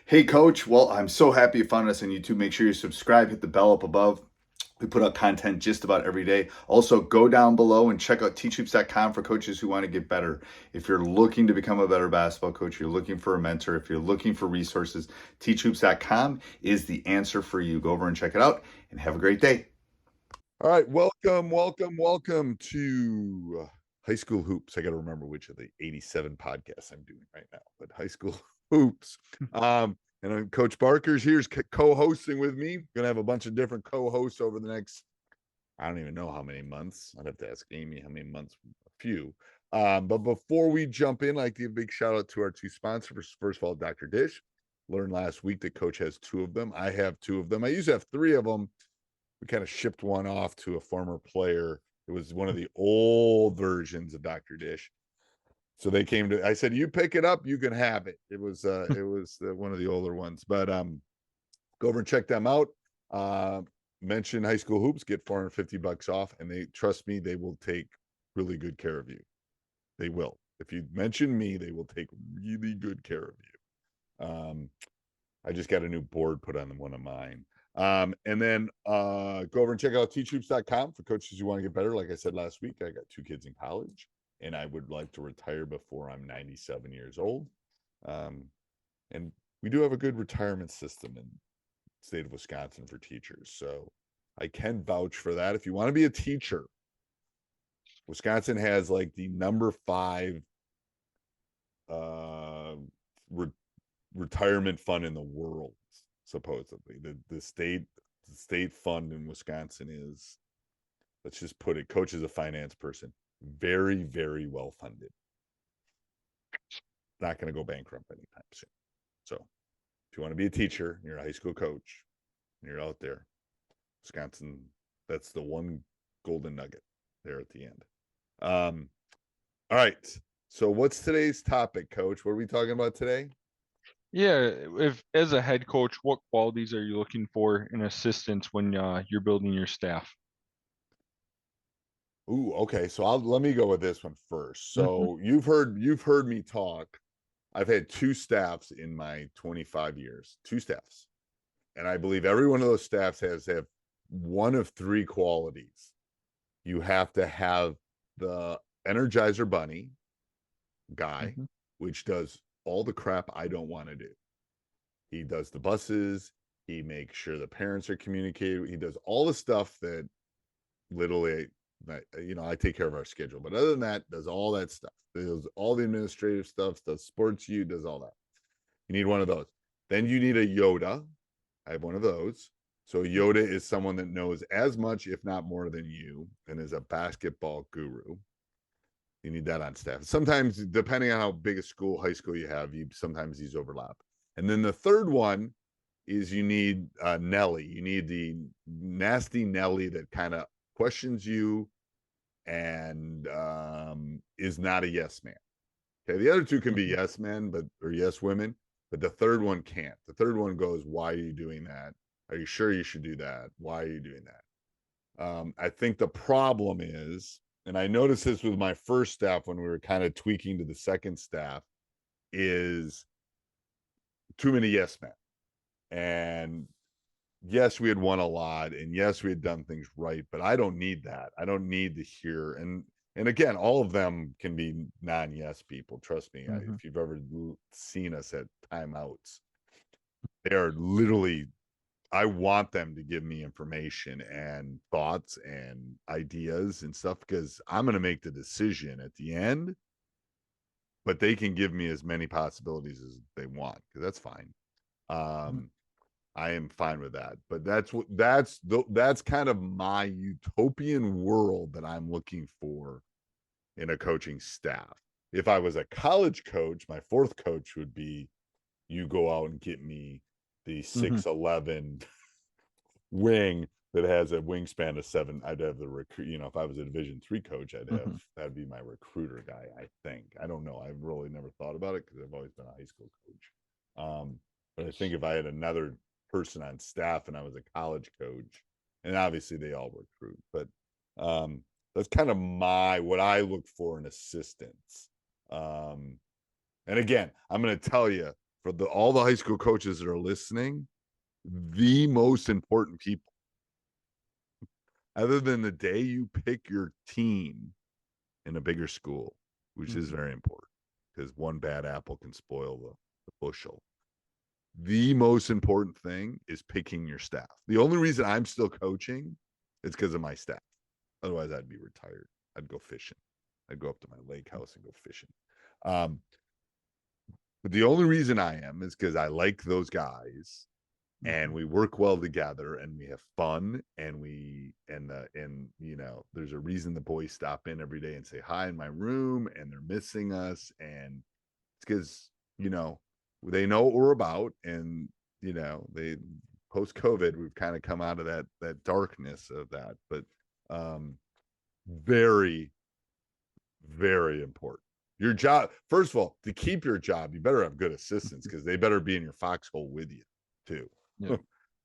Hey, Coach. Well, I'm so happy you found us on YouTube. Make sure you subscribe, hit the bell up above. We put out content just about every day. Also, go down below and check out teachhoops.com for coaches who want to get better. If you're looking to become a better basketball coach, you're looking for a mentor, if you're looking for resources, teachhoops.com is the answer for you. Go over and check it out and have a great day. All right, welcome to High School Hoops. I got to remember which of the 87 podcasts I'm doing right now, but High School Hoops. And Coach Barker's here's co-hosting with me. Gonna have a bunch of different co-hosts over the next, I don't even know how many months. I'd have to ask Amy how many months. A few. But before we jump in, I'd like to give a big shout out to our two sponsors. First of all, Dr. Dish. Learned last week that Coach has two of them. I have two of them. I usually have three of them. We kind of shipped one off to a former player. It was one of the old versions of Dr. Dish. So they came to, I said, you pick it up, you can have it. It was one of the older ones, but go over and check them out. Mention High School Hoops, get $450 off, and they trust me, they will take really good care of you. They will. If you mention me, they will take really good care of you. I just got a new board put on one of mine. And then go over and check out teachhoops.com for coaches who want to get better. Like I said last week, I got two kids in college, and I would like to retire before I'm 97 years old. And we do have a good retirement system in the state of Wisconsin for teachers. So I can vouch for that. If you want to be a teacher, Wisconsin has like the number 5 retirement fund in the world, supposedly. The state fund in Wisconsin is, let's just put it, Coach is a finance person, very, very well funded. Not going to go bankrupt anytime soon. So if you want to be a teacher, you're a high school coach, and you're out there, Wisconsin, that's the one golden nugget there at the end. All right. So what's today's topic, Coach? What are we talking about today? Yeah, if as a head coach, what qualities are you looking for in assistants when you're building your staff? Ooh, okay. So let me go with this one first. Hmm. So you've heard me talk. I've had two staffs in my 25 years, two staffs. And I believe every one of those staffs has have one of three qualities. You have to have the Energizer Bunny guy, Hmm. which does all the crap I don't want to do. He does the buses, he makes sure the parents are communicating, he does all the stuff that literally, I take care of our schedule, but other than that, does all that stuff, does all the administrative stuff, does sports, does all that. You need one of those. Then you need a Yoda. I have one of those. So Yoda is someone that knows as much, if not more, than you, and is a basketball guru. You need that on staff. Sometimes, depending on how big a school, high school you have, sometimes these overlap. And then the third one is you need Nelly. You need the nasty Nelly that kind of questions you and is not a yes man. Okay, the other two can be Hmm. yes men, or yes women, but the third one can't. The third one goes, "Why are you doing that? Are you sure you should do that? Why are you doing that?" I think the problem is, and I noticed this with my first staff when we were kind of tweaking to the second staff, is too many yes men. And yes, we had won a lot, and yes, we had done things right, but I don't need that. I don't need to hear. And again, all of them can be non-yes people. Trust me. Hmm. If you've ever seen us at timeouts, they are literally, I want them to give me information and thoughts and ideas and stuff, because I'm going to make the decision at the end, but they can give me as many possibilities as they want, because that's fine. Um, I am fine with that. But that's kind of my utopian world that I'm looking for in a coaching staff. If I was a college coach, my fourth coach would be, you go out and get me the Hmm. 6'11" wing that has a wingspan of 7. I'd have the recruit, if I was a Division 3 coach, I'd have, Hmm. that'd be my recruiter guy, I think. I don't know. I've really never thought about it because I've always been a high school coach. But I think if I had another person on staff and I was a college coach, and obviously they all recruit, but that's kind of what I look for in assistants. And again, I'm going to tell you, for all the high school coaches that are listening, the most important people, other than the day you pick your team in a bigger school, which is very important because one bad apple can spoil the bushel. The most important thing is picking your staff. The only reason I'm still coaching is because of my staff. Otherwise, I'd be retired. I'd go fishing. I'd go up to my lake house and go fishing. But the only reason I am is because I like those guys, and we work well together, and we have fun, and there's a reason the boys stop in every day and say hi in my room, and they're missing us, and it's because they know what we're about, and they post-COVID we've kind of come out of that darkness of that, but very, very important. Your job, first of all, to keep your job, you better have good assistants because they better be in your foxhole with you too. Yeah.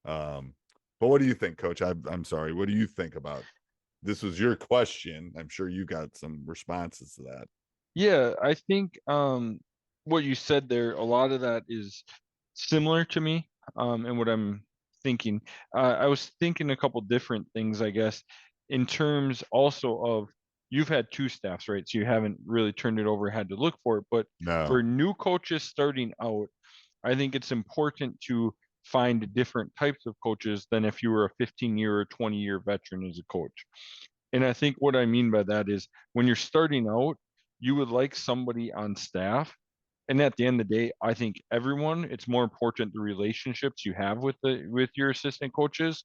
But what do you think, Coach? I'm sorry. What do you think about this? Was your question? I'm sure you got some responses to that. Yeah, I think what you said there, a lot of that is similar to me, and what I'm thinking. I was thinking a couple different things, I guess, in terms also of you've had two staffs, right? So you haven't really turned it over, had to look for it. But for No. new coaches starting out, I think it's important to find different types of coaches than if you were a 15-year or 20-year veteran as a coach. And I think what I mean by that is when you're starting out, you would like somebody on staff. And at the end of the day, I think it's more important the relationships you have with your assistant coaches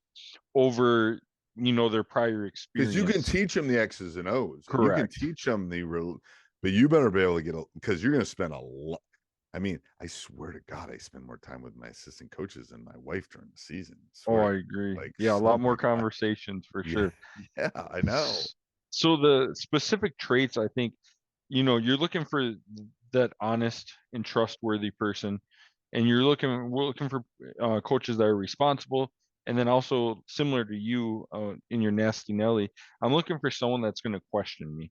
over their prior experience. Because you can teach them the X's and O's. Correct. You can teach them but you better be able to because you're going to spend a lot. I mean, I swear to God, I spend more time with my assistant coaches than my wife during the season. I agree. A lot more conversations for sure. Yeah, I know. So the specific traits, I think, you're looking for that honest and trustworthy person, and we're looking for coaches that are responsible. And then also similar to you in your nasty Nelly, I'm looking for someone that's going to question me.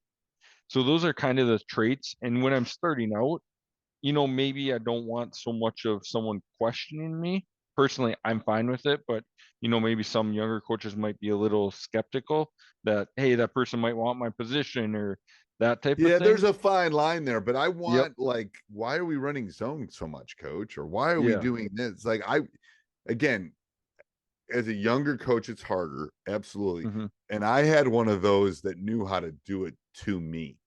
So those are kind of the traits. And when I'm starting out, maybe I don't want so much of someone questioning me. Personally, I'm fine with it, but maybe some younger coaches might be a little skeptical that, hey, that person might want my position or that type of thing. Yeah, there's a fine line there, but I want why are we running zone so much, Coach? Or why are we doing this? Like again, as a younger coach, it's harder. Absolutely. And I had one of those that knew how to do it to me.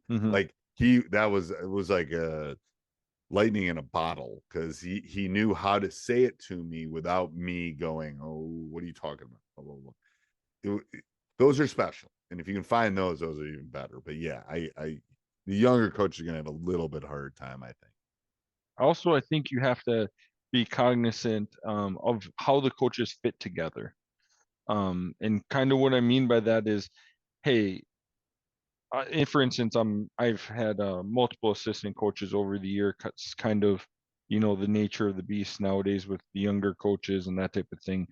Like it was like a lightning in a bottle because he knew how to say it to me without me going, oh, what are you talking about? Blah, blah, blah. Those are special. And if you can find those are even better. But yeah, the younger coach is going to have a little bit harder time, I think. Also, I think you have to be cognizant of how the coaches fit together. And kind of what I mean by that is, hey, for instance, I've had multiple assistant coaches over the year. It's kind of, the nature of the beast nowadays with the younger coaches and that type of thing.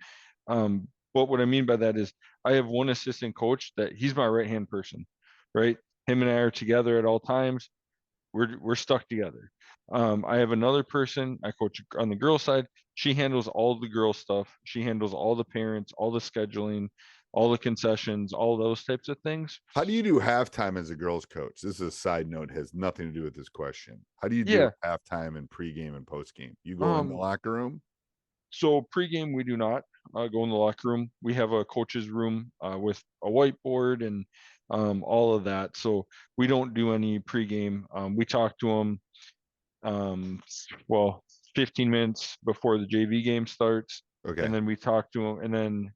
But what I mean by that is I have one assistant coach that he's my right-hand person, right? Him and I are together at all times. We're stuck together. I have another person I coach on the girl side. She handles all the girl stuff. She handles all the parents, all the scheduling, all the concessions, all those types of things. How do you do halftime as a girls coach? This is a side note, has nothing to do with this question. How do you do halftime and pregame and postgame? You go in the locker room? So pregame, we do not go in the locker room. We have a coach's room with a whiteboard and all of that. So we don't do any pregame. We talk to them, 15 minutes before the JV game starts. Okay. And then we talk to them. And then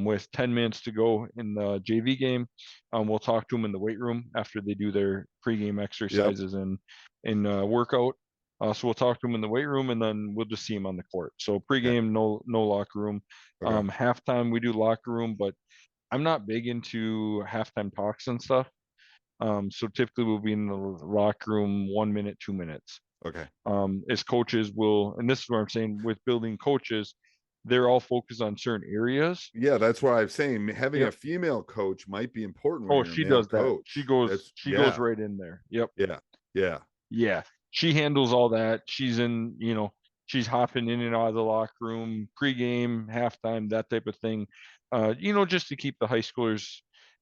with 10 minutes to go in the JV game, we'll talk to them in the weight room after they do their pregame exercises and workout. So we'll talk to them in the weight room, and then we'll just see them on the court. So pregame, no locker room. Okay. Halftime, we do locker room, but I'm not big into halftime talks and stuff. So typically we'll be in the locker room 1 minute, 2 minutes. Okay. As coaches will, and this is what I'm saying with building coaches, they're all focused on certain areas. Yeah, that's why I'm saying having a female coach might be important. Oh, she does that. She goes right in there. Yep. Yeah. she handles all that. She's she's hopping in and out of the locker room, pregame, halftime, that type of thing. Just to keep the high schoolers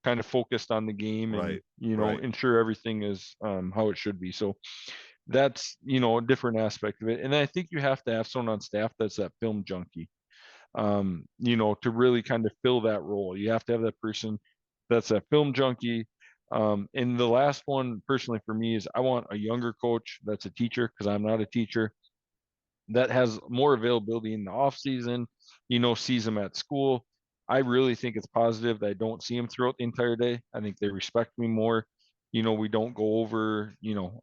kind of focused on the game and, Right. ensure everything is how it should be. So that's, a different aspect of it. And I think you have to have someone on staff that's that film junkie, to really kind of fill that role. You have to have that person that's a film junkie. And the last one personally for me is I want a younger coach that's a teacher, because I'm not a teacher, that has more availability in the off season, sees them at school. I really think it's positive that I don't see them throughout the entire day. I think they respect me more. We don't go over,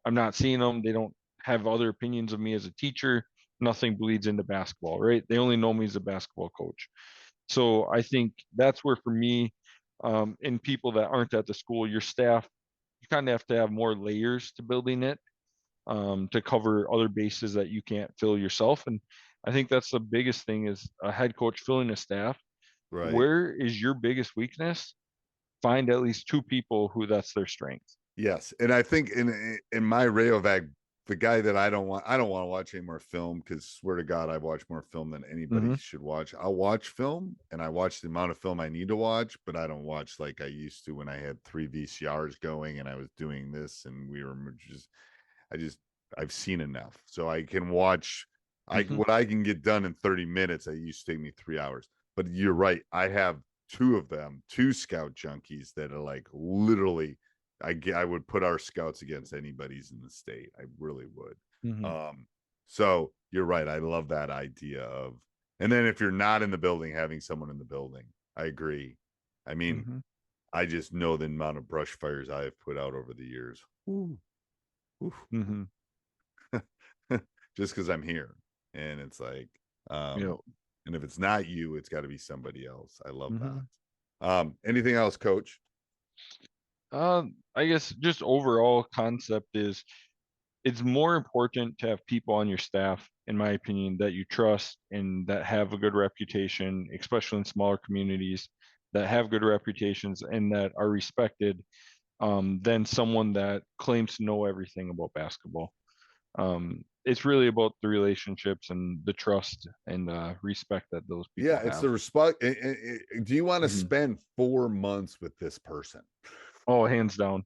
I'm not seeing them. They don't have other opinions of me as a teacher. Nothing bleeds into basketball, right? They only know me as a basketball coach. So I think that's where, for me, and people that aren't at the school, your staff, you kind of have to have more layers to building it, to cover other bases that you can't fill yourself. And I think that's the biggest thing, is a head coach filling a staff. Right. Where is your biggest weakness? Find at least 2 people who that's their strength. Yes, and I think in my Rayovac, the guy that I don't want to watch any more film, because swear to God, I've watched more film than anybody should watch. I'll watch film, and I watch the amount of film I need to watch, but I don't watch like I used to when I had 3 VCRs going and I was doing this, and we were I've seen enough, so I can watch. What I can get done in 30 minutes, it used to take me 3 hours. But you're right, I have 2 of them, 2 scout junkies that are like literally. I would put our scouts against anybody's in the state. I really would. So you're right. I love that idea of, and then if you're not in the building, having someone in the building. I agree. I mean, I just know the amount of brush fires I have put out over the years. Ooh. Just because I'm here, and it's like, and if it's not you, it's got to be somebody else. I love that. Anything else, Coach? I guess just overall concept is, it's more important to have people on your staff, in my opinion, that you trust and that have a good reputation, especially in smaller communities, that have good reputations and that are respected, than someone that claims to know everything about basketball. It's really about the relationships and the trust and respect that those people have. It's the respect. Do you want to spend 4 months with this person? Oh, hands down.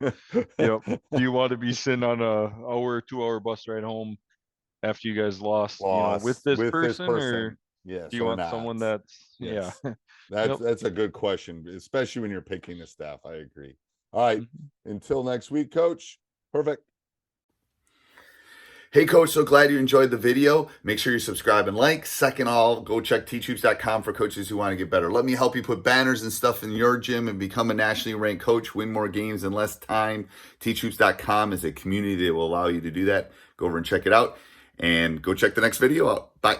Yep. Do you want to be sitting on a hour, 2-hour bus ride home after you guys lost with this person, or yes, do you want someone that's That's a good question, especially when you're picking the staff. I agree. All right. Until next week, Coach. Perfect. Hey, Coach, so glad you enjoyed the video. Make sure you subscribe and like. Second all, go check teachhoops.com for coaches who want to get better. Let me help you put banners and stuff in your gym and become a nationally ranked coach, win more games in less time. Teachhoops.com is a community that will allow you to do that. Go over and check it out, and go check the next video out. Bye.